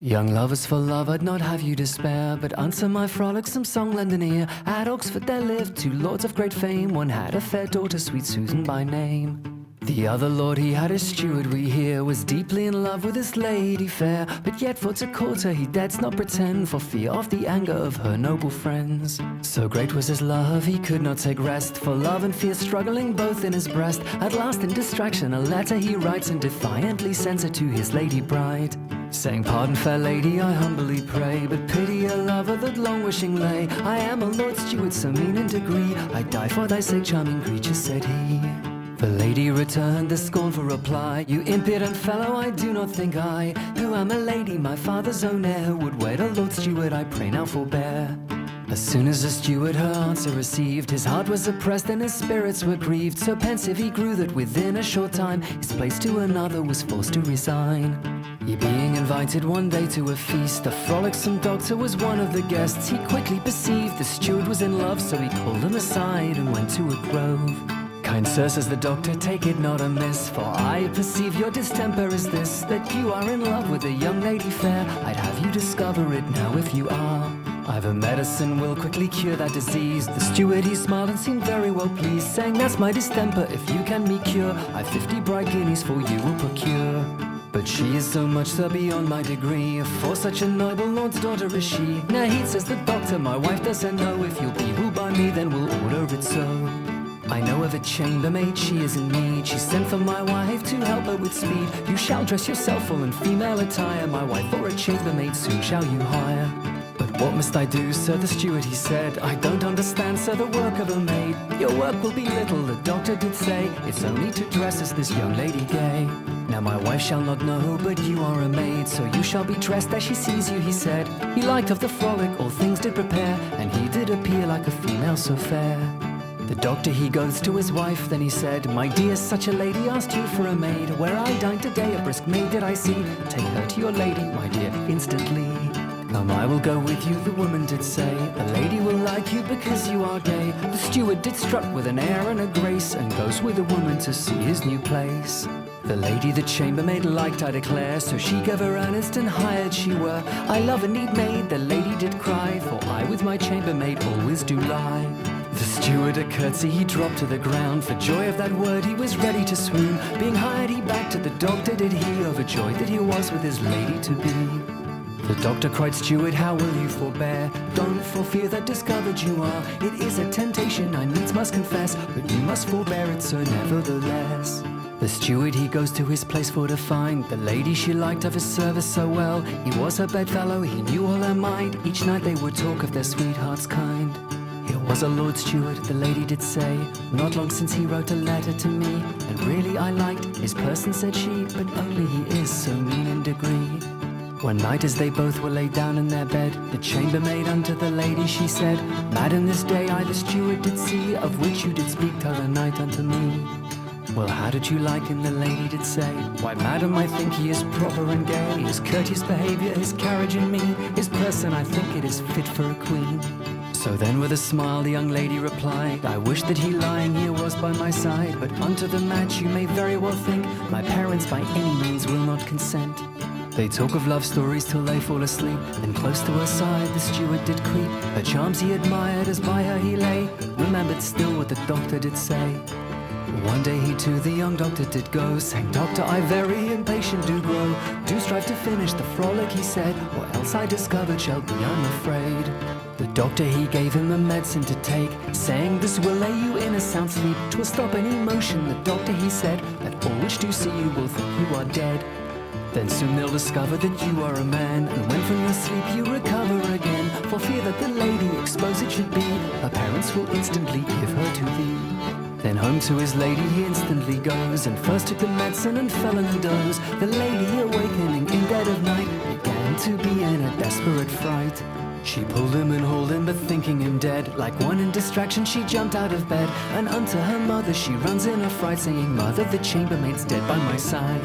Young lovers for love, I'd not have you despair, but unto my frolicsome song lend an ear. At Oxford there lived two lords of great fame. One had a fair daughter, sweet Susan by name. The other lord, he had a steward, we hear, was deeply in love with this lady fair. But yet for to court her he dared not pretend, for fear of the anger of her noble friends. So great was his love, he could not take rest, for love and fear struggling both in his breast. At last in distraction a letter he writes, and defiantly sends it to his lady bride, saying, "Pardon, fair lady, I humbly pray, but pity a lover that long wishing lay. I am a lord steward, so mean in degree, I'd die for thy sake, charming creature," said he. The lady returned the scornful reply, "You impudent fellow, I do not think I, who am a lady, my father's own heir, would wed a lord steward, I pray now forbear." As soon as the steward her answer received, his heart was oppressed and his spirits were grieved. So pensive he grew that within a short time his place to another was forced to resign. He being invited one day to a feast, a frolicsome doctor was one of the guests. He quickly perceived the steward was in love, so he called him aside and went to a grove. "Kind sir," says the doctor, "take it not amiss, for I perceive your distemper is this, that you are in love with a young lady fair. I'd have you discover it now if you are. I've a medicine will quickly cure that disease." The steward he smiled and seemed very well pleased, saying, "That's my distemper, if you can me cure, I've 50 bright guineas for you will procure. But she is so much, sir, beyond my degree, for such a noble lord's daughter is she." "Now he," says the doctor, "my wife doesn't know, if you'll be ruled by me then we'll order it so. I know of a chambermaid, she is in need, she's sent for my wife to help her with speed. You shall dress yourself full in female attire, my wife for a chambermaid soon shall you hire." "But what must I do, sir?" the steward he said, "I don't understand, sir, the work of a maid." "Your work will be little," the doctor did say, "it's only to dress as this young lady gay. Now my wife shall not know, but you are a maid, so you shall be dressed as she sees you," he said. He liked of the frolic, all things did prepare, and he did appear like a female so fair. The doctor he goes to his wife, then he said, "My dear, such a lady asked you for a maid. Where I dined today, a brisk maid did I see. Take her to your lady, my dear, instantly." "Come, I will go with you," the woman did say. "The lady will like you because you are gay." The steward did strut with an air and a grace, and goes with the woman to see his new place. The lady the chambermaid liked, I declare, so she gave her earnest and hired she were. "I love a neat maid," the lady did cry, "for I with my chambermaid always do lie." The steward a curtsy he dropped to the ground, for joy of that word he was ready to swoon. Being hired he backed to the doctor did he, overjoyed that he was with his lady to be. The doctor cried, "Steward, how will you forbear? Don't for fear that discovered you are. It is a temptation I needs must confess, but you must forbear it, sir, nevertheless." The steward he goes to his place for to find the lady she liked of his service so well. He was her bedfellow, he knew all her mind, each night they would talk of their sweethearts kind. "Here was a lord steward," the lady did say, "not long since he wrote a letter to me, and really I liked his person," said she, "but only he is so mean in degree." One night as they both were laid down in their bed, the chambermaid unto the lady she said, "Madam, this day I the steward did see, of which you did speak t'other night unto me." "Well, how did you like him?" the lady did say. "Why, madam, I think he is proper and gay, his courteous behaviour, his carriage and mien, his person, I think it is fit for a queen." So then with a smile the young lady replied, "I wish that he lying here was by my side, but unto the match you may very well think, my parents by any means will not consent." They talk of love stories till they fall asleep, then close to her side the steward did creep. Her charms he admired as by her he lay, remembered still what the doctor did say. One day he to the young doctor did go, saying, "Doctor, I very impatient do grow. Do strive to finish the frolic," he said, "or else I discovered shall be, I'm afraid." The doctor he gave him a medicine to take, saying, "This will lay you in a sound sleep. 'Twill stop any motion," the doctor he said, "that all which do see you will think you are dead. Then soon they'll discover that you are a man, and when from your sleep you recover again, for fear that the lady exposed it should be, her parents will instantly give her to thee." Then home to his lady he instantly goes, and first took the medicine and fell in a doze. The lady awakening in dead of night began to be in a desperate fright. She pulled him and hauled him, but thinking him dead, like one in distraction she jumped out of bed, and unto her mother she runs in a fright, saying, "Mother, the chambermaid's dead by my side."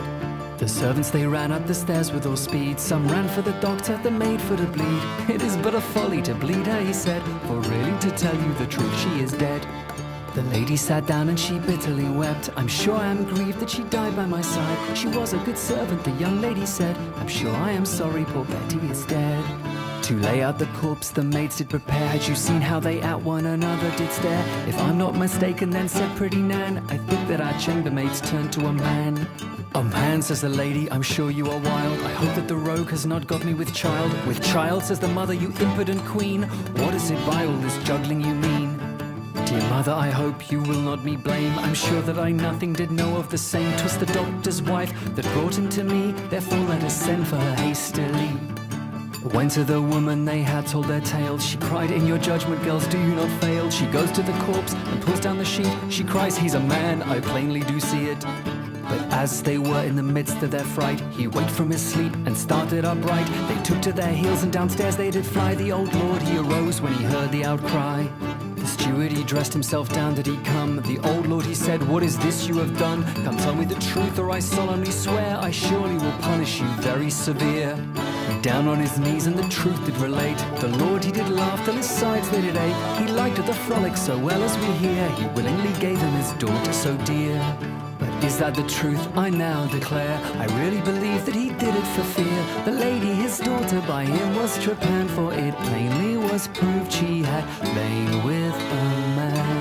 The servants they ran up the stairs with all speed, some ran for the doctor, the maid for to bleed. "It is but a folly to bleed her," he said, "for really to tell you the truth she is dead." The lady sat down and she bitterly wept. I'm sure I am grieved that she died by my side. She was a good servant, the young lady said. I'm sure I am sorry poor Betty is dead. To lay out the corpse the maids did prepare. Had you seen how they at one another did stare? If I'm not mistaken then, said pretty Nan, I think that our chambermaids turned to a man. Oh man, says the lady, I'm sure you are wild. I hope that the rogue has not got me with child. With child, says the mother, you impudent queen. What is it by all this juggling you mean? Dear mother, I hope you will not me blame. I'm sure that I nothing did know of the same. 'Twas the doctor's wife that brought him to me. Therefore let us send for her hastily. When to the woman they had told their tale, she cried, in your judgment, girls, do you not fail? She goes to the corpse and pulls down the sheet. She cries, he's a man, I plainly do see it. But as they were in the midst of their fright, he waked from his sleep and started upright. They took to their heels and downstairs they did fly. The old lord, he arose when he heard the outcry. The steward, he dressed himself down, did he come? The old lord, he said, what is this you have done? Come tell me the truth, or I solemnly swear I surely will punish you very severe. Down on his knees and the truth did relate. The lord, he did laugh till his sides they did ache. He liked the frolic so well as we hear. He willingly gave him his daughter so dear. But is that the truth? I now declare I really believe that he did it for fear. The lady, his daughter, by him was trepanned, for it plainly was proved she had lain with a man.